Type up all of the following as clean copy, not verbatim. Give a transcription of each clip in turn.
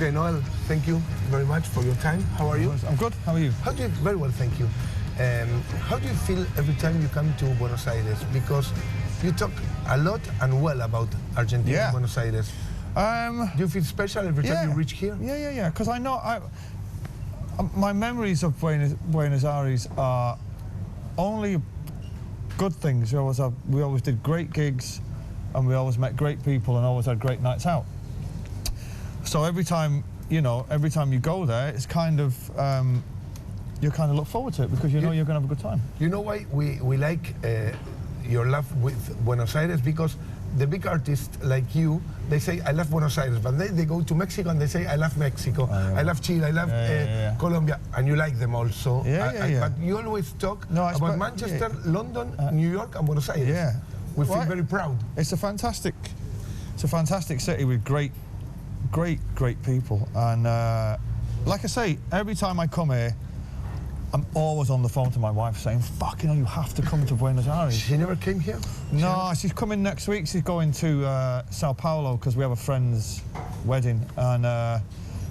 Okay, Noel, thank you very much for your time. How are you? I'm good. How are you? Very well, thank you. How do you feel every time you come to Buenos Aires? Because you talk a lot and well about Argentina and Buenos Aires. Do you feel special every time you reach here? Yeah. Because I know my memories of Buenos Aires are only good things. We always did great gigs, and we always met great people, and always had great nights out. So every time you go there, it's kind of you kind of look forward to it because you know you're going to have a good time. You know why we like your love with Buenos Aires? Because the big artists like you, they say I love Buenos Aires, but they go to Mexico and they say I love Mexico, I love Chile, I love Colombia, and you like them also. But you always talk about Manchester, London, New York, and Buenos Aires. Yeah, we feel very proud. It's a fantastic city with great people, and like I say, every time I come here, I'm always on the phone to my wife saying, "Fuck, you have to come to Buenos Aires." She never came here? No, she's coming next week. She's going to Sao Paulo because we have a friend's wedding, and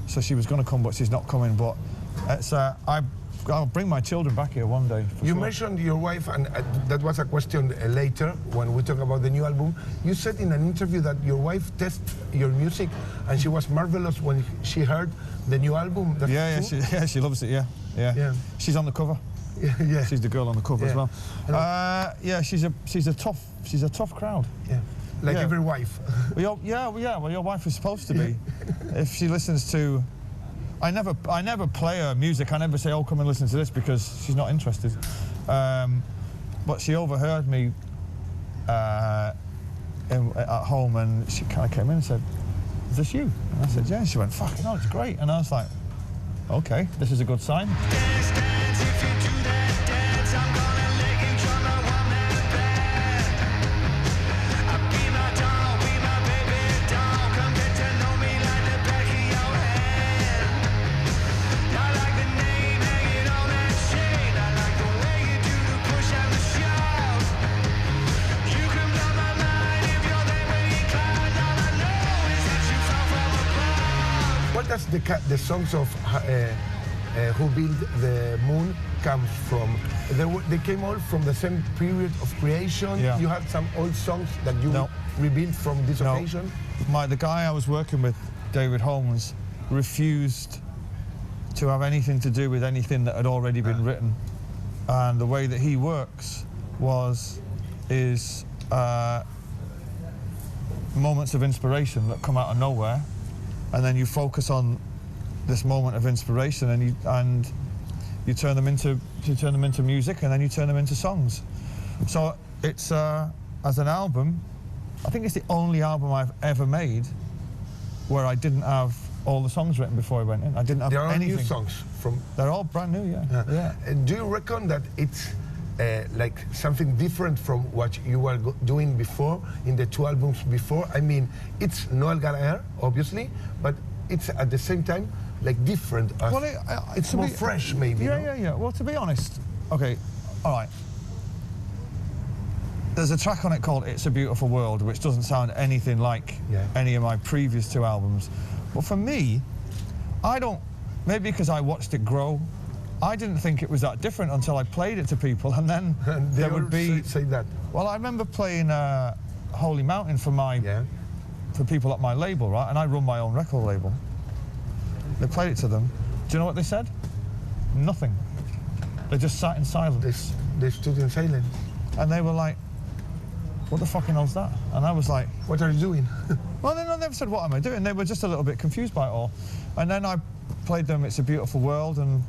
so she was going to come, but she's not coming. But it's I'll bring my children back here one day. You mentioned your wife, and that was a question later when we talk about the new album. You said in an interview that your wife tested your music, and she was marvelous when she heard the new album. She loves it. Yeah. She's on the cover. Yeah. She's the girl on the cover as well. She's a tough crowd. Yeah. Like every wife. Well, your wife is supposed to be. If she listens to. I never play her music. I never say, "Oh, come and listen to this," because she's not interested. But she overheard me at home, and she kind of came in and said, "Is this you?" And I said, "Yeah." And she went, "Fucking hell, it's great." And I was like, "Okay, this is a good sign." Does the songs of Who Built the Moon come from? They came all from the same period of creation? Yeah. You had some old songs that you rebuilt from this occasion? The guy I was working with, David Holmes, refused to have anything to do with anything that had already been written. And the way that he works is moments of inspiration that come out of nowhere. And then you focus on this moment of inspiration, and you turn them into music, and then you turn them into songs. So it's as an album, I think it's the only album I've ever made where I didn't have all the songs written before I went in. I didn't have anything. They're all new songs from. They're all brand new, yeah. Do you reckon that it's like something different from what you were doing before in the two albums before? I mean, it's Noel Gallagher, obviously, but it's at the same time like different. It's more fresh, maybe. Yeah. Well, to be honest, okay, all right. There's a track on it called "It's a Beautiful World," which doesn't sound anything like any of my previous two albums. But for me, maybe because I watched it grow, I didn't think it was that different until I played it to people, and then there would be... say that. Well, I remember playing Holy Mountain for people at my label, right? And I run my own record label. They played it to them. Do you know what they said? Nothing. They just sat in silence. They stood in silence. And they were like, "What the fucking hell's that?" And I was like, "What are you doing?" Well, they never said, "What am I doing?" They were just a little bit confused by it all. And then I played them "It's a Beautiful World," and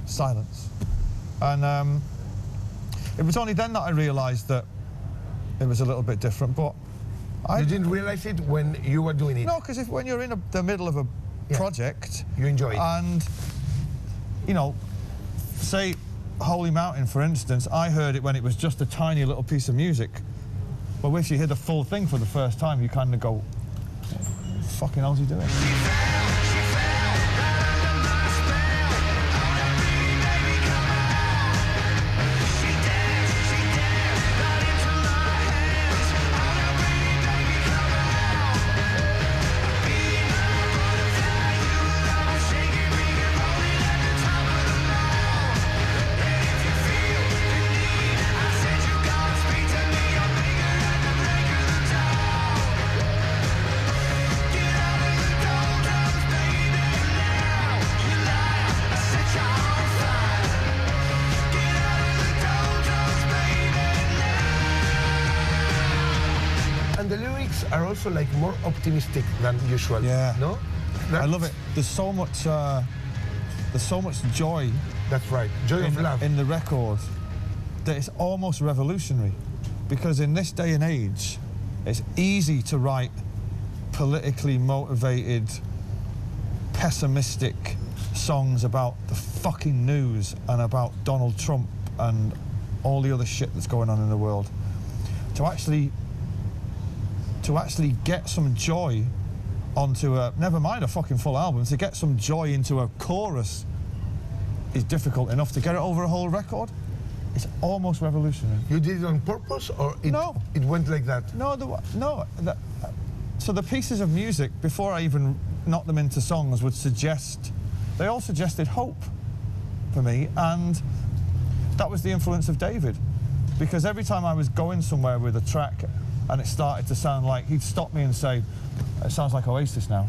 silence. And it was only then that I realised that it was a little bit different, but you didn't realise it when you were doing it? No, because when you're in the middle of a project... You enjoy it. And, say Holy Mountain, for instance, I heard it when it was just a tiny little piece of music. But if you hear the full thing for the first time, you kind of go, "What the fucking hell's he doing?" are also like more optimistic than usual. Yeah. No? I love it. There's so much joy. That's right. Joy of love. In the record that it's almost revolutionary, because in this day and age, it's easy to write politically motivated, pessimistic songs about the fucking news and about Donald Trump and all the other shit that's going on in the world. To actually get some joy onto a, never mind a fucking full album, to get some joy into a chorus is difficult enough. To get it over a whole record, it's almost revolutionary. You did it on purpose, or it went like that? So the pieces of music, before I even knocked them into songs, would suggest, they all suggested hope for me, and that was the influence of David. Because every time I was going somewhere with a track and it started to sound like, he'd stop me and say, it sounds like Oasis now.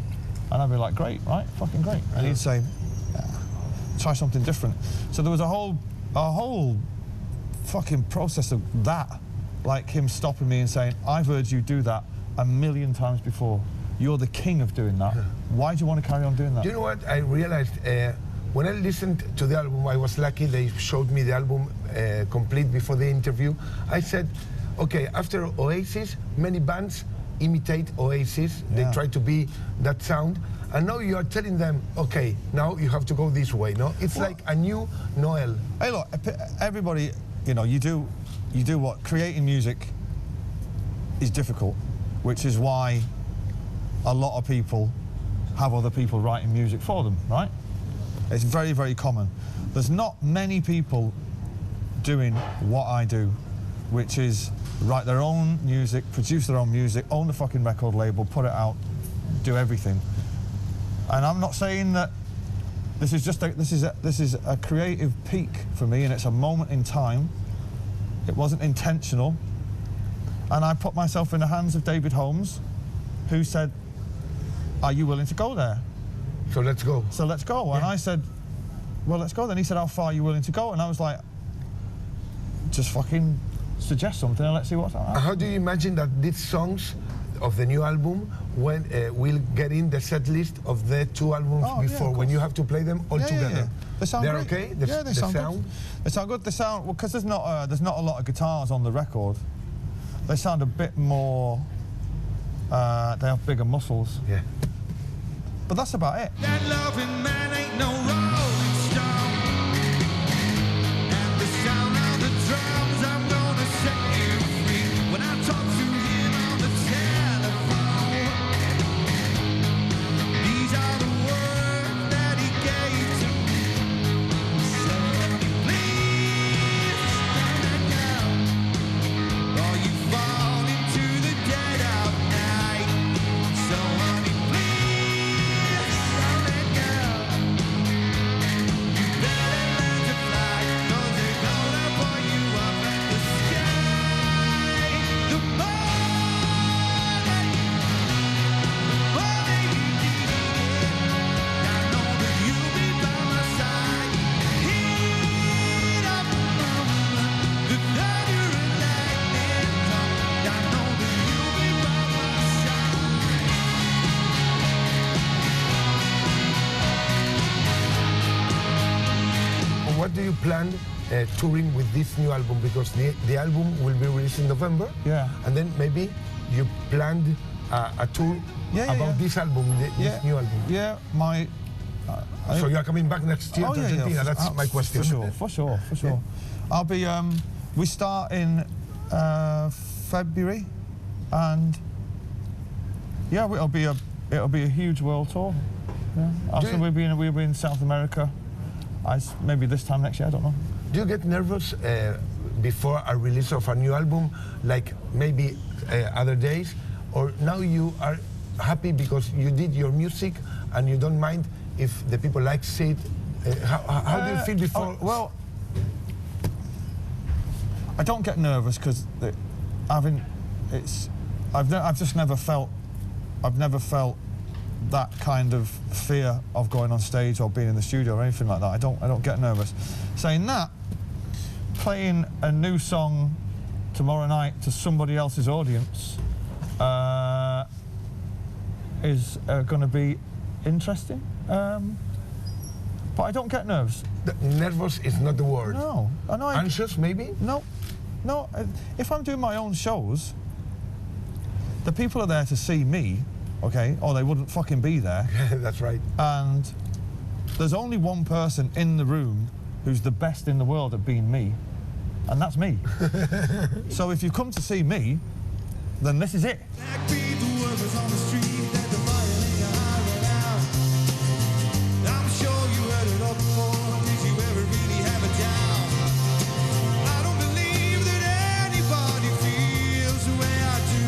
And I'd be like, great, right? Fucking great. And he'd say, try something different. So there was a whole fucking process of that, like him stopping me and saying, I've heard you do that 1,000,000 times before. You're the king of doing that. Why do you want to carry on doing that? Do you know what I realized? When I listened to the album, I was lucky they showed me the album complete before the interview. I said, okay, after Oasis, many bands imitate Oasis. Yeah. They try to be that sound. And now you are telling them, okay, now you have to go this way, no? It's like a new Noel. Hey, look, everybody, you know, you do what? Creating music is difficult, which is why a lot of people have other people writing music for them, right? It's very, very common. There's not many people doing what I do, which is write their own music, produce their own music, own the fucking record label, put it out, do everything. And I'm not saying that this is just this is a creative peak for me, and it's a moment in time. It wasn't intentional, and I put myself in the hands of David Holmes, who said, "Are you willing to go there?" So let's go. So let's go. Yeah. And I said, "Well, let's go." Then he said, "How far are you willing to go?" And I was like, "Just fucking suggest something and let's see what's happening." How do you imagine that these songs of the new album will get in the set list of the two albums before, when you have to play them all together? Yeah. They sound They're great. okay? They sound good. They sound good. They sound, well, because there's not a lot of guitars on the record. They sound a bit more, they have bigger muscles. Yeah. But that's about it. That loving man ain't no rolling stone. And the sound of the drums, I'm gonna set you free. When I talk to him on the telephone, these are the words that he gave to me. He said, please stand down, or you fall into the dead of night. So honey, please stand down. You better learn to fly, 'cause they're gonna pull you up at the sky. The more that you need it, I know that you'll be by my side. Heat up the moment, the thunder and lightning come. I know that you'll be by my side. What do you plan touring with this new album? Because the album will be released in November. Yeah. And then maybe you planned a tour about this album, this new album. Yeah, So you are coming back next year to Argentina? That's my question. For sure. I'll be, we start in February, and yeah, it'll be a huge world tour. Yeah. Also, we'll be in South America. Maybe this time next year, I don't know. Do you get nervous before a release of a new album, like maybe other days? Or now you are happy because you did your music and you don't mind if the people like it? How do you feel before? Well, I don't get nervous because I've just never felt that kind of fear of going on stage or being in the studio or anything like that. I don't get nervous. Saying that, playing a new song tomorrow night to somebody else's audience is going to be interesting. But I don't get nerves. Nervous is not the word. No. Anxious, maybe? No. If I'm doing my own shows, the people are there to see me, okay, or they wouldn't fucking be there. That's right. And there's only one person in the room who's the best in the world at being me, and that's me. So if you come to see me, then this is it. Backbeat the workers on the street, let the violin holler out. I'm sure you heard it all before. Did you ever really have a doubt? I don't believe that anybody feels the way I do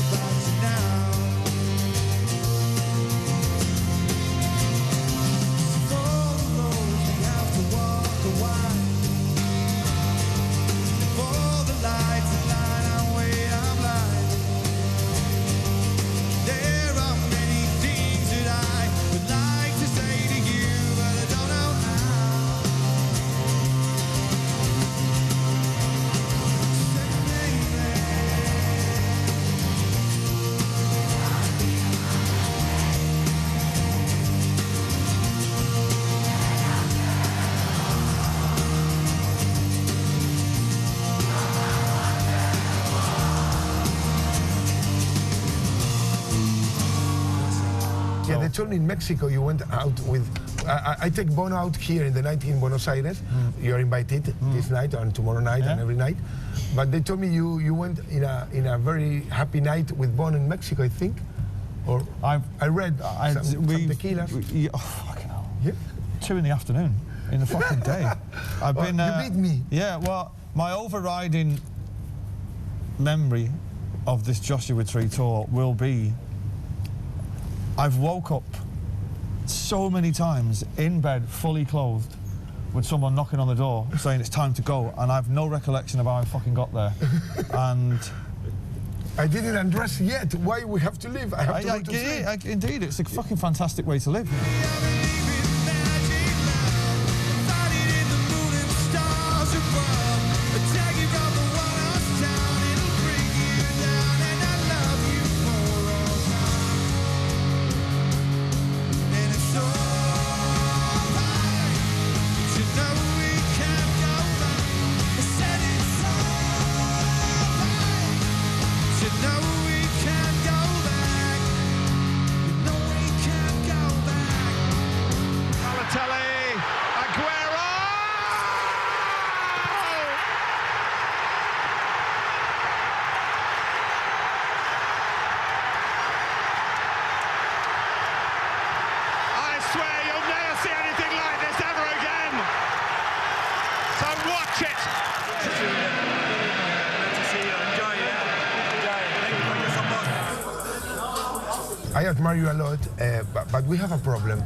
about you now. For the roads we have to walk a while. For the lights that light our way, I'm blind. There are many things that I would like to say to you, but I don't know how. Yeah, they told me in Mexico you went out with. I take Bono out here in the night in Buenos Aires. You're invited this night and tomorrow night and every night. But they told me you went in a very happy night with Bono in Mexico, I think. Or I read some tequilas. Oh, fucking hell. Yeah. 2 in the afternoon in the fucking day. I've Well, been. you beat me. Yeah, well, my overriding memory of this Joshua Tree tour will be I've woke up so many times in bed, fully clothed, with someone knocking on the door saying it's time to go, and I've no recollection of how I fucking got there. And I didn't undress yet. Why we have to leave? I have to go to sleep. Indeed, it's a fucking fantastic way to live. I admire you a lot, but we have a problem.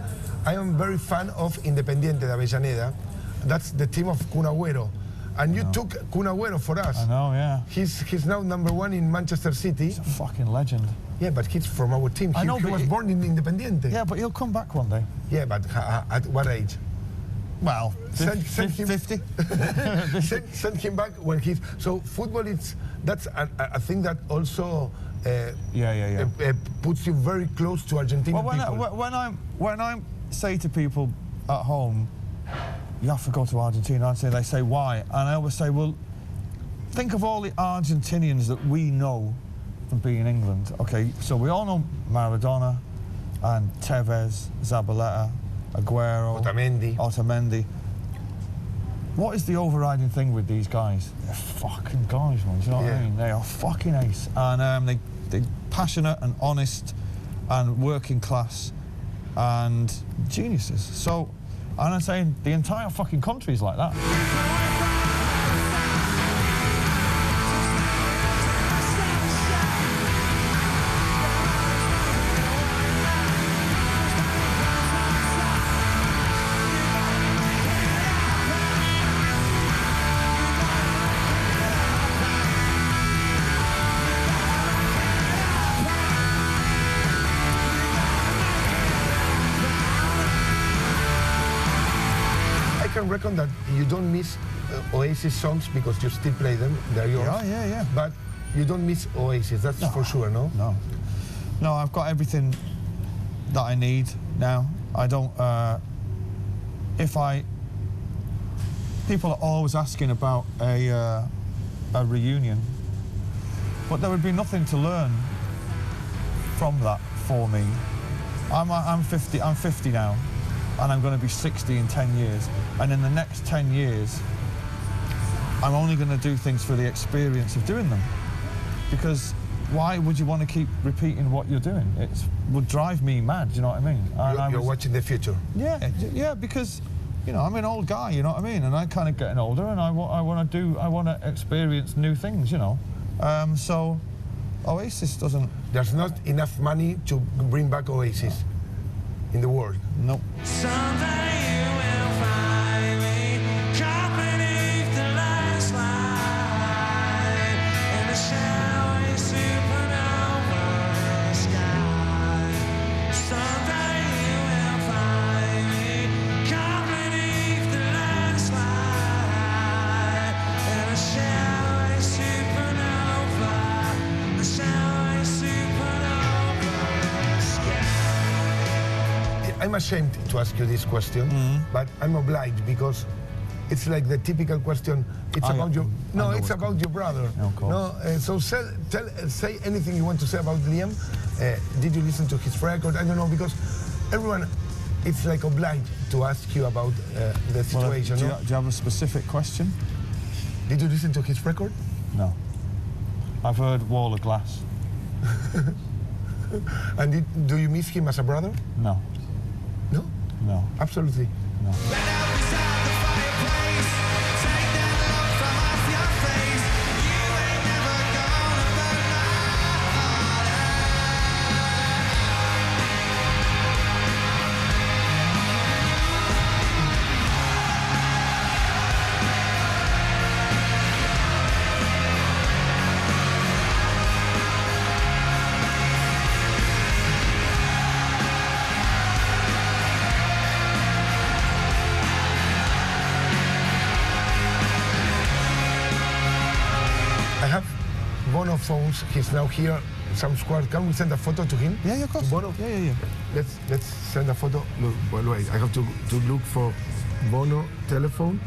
I am very fan of Independiente de Avellaneda. That's the team of Kun Agüero. And you took Kun Agüero for us. I know, yeah. He's now #1 in Manchester City. He's a fucking legend. Yeah, but he's from our team. I know, he but was born in Independiente. Yeah, but he'll come back one day. Yeah, but at what age? Well, Send him 50. send him back when he's. So football, that's a thing that also puts you very close to Argentinian people. When I say to people at home, you have to go to Argentina, they say why, and I always say, well, think of all the Argentinians that we know from being in England. Okay, so we all know Maradona and Tevez, Zabaleta, Aguero, Otamendi. What is the overriding thing with these guys? They're fucking guys, man. Do you know what I mean? They are fucking ace, and they're passionate and honest and working class and geniuses. So, and I'm saying the entire fucking country is like that. I can reckon that you don't miss Oasis songs because you still play them. They're yours. Yeah. But you don't miss Oasis, that's for sure, no? No, I've got everything that I need now. I don't, people are always asking about a reunion, but there would be nothing to learn from that for me. I'm 50 now, and I'm going to be 60 in 10 years, and in the next 10 years, I'm only going to do things for the experience of doing them, because why would you want to keep repeating what you're doing? It would drive me mad, do you know what I mean? And You're watching the future. Yeah, because, you know, I'm an old guy, you know what I mean? And I'm kind of getting older, and I want to experience new things, you know? So Oasis doesn't... There's not enough money to bring back Oasis in the world. Nope. Someday you will find me caught beneath the last light in the shower supernova sky. Someday you will find me caught beneath the last light in a shower supernova, a shower supernova sky. I'm ashamed to ask you this question, but I'm obliged because it's like the typical question. It's about your it's about your brother. Of course. So say anything you want to say about Liam. Did you listen to his record? I don't know, because everyone, it's like obliged to ask you about the situation. Do you have a specific question? Did you listen to his record? No. I've heard Wall of Glass. And do you miss him as a brother? No. No? No. Absolutely. No. Bono phones. He's now here. Some squad. Can we send a photo to him? Yeah, of course. To Bono? Yeah. Let's send a photo. Look, well, wait. I have to look for Bono telephone.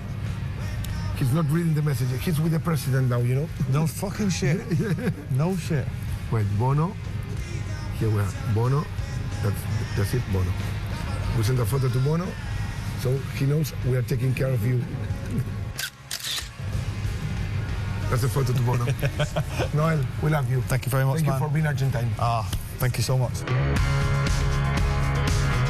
He's not reading the message. He's with the president now, you know. No fucking shit. No shit. Wait, Bono. Here we are. Bono. That's it, Bono. We send a photo to Bono, so he knows we are taking care of you. That's a photo to Bono. Noel, we love you. Thank you very much, Thank man. you for being Argentine. Thank you so much.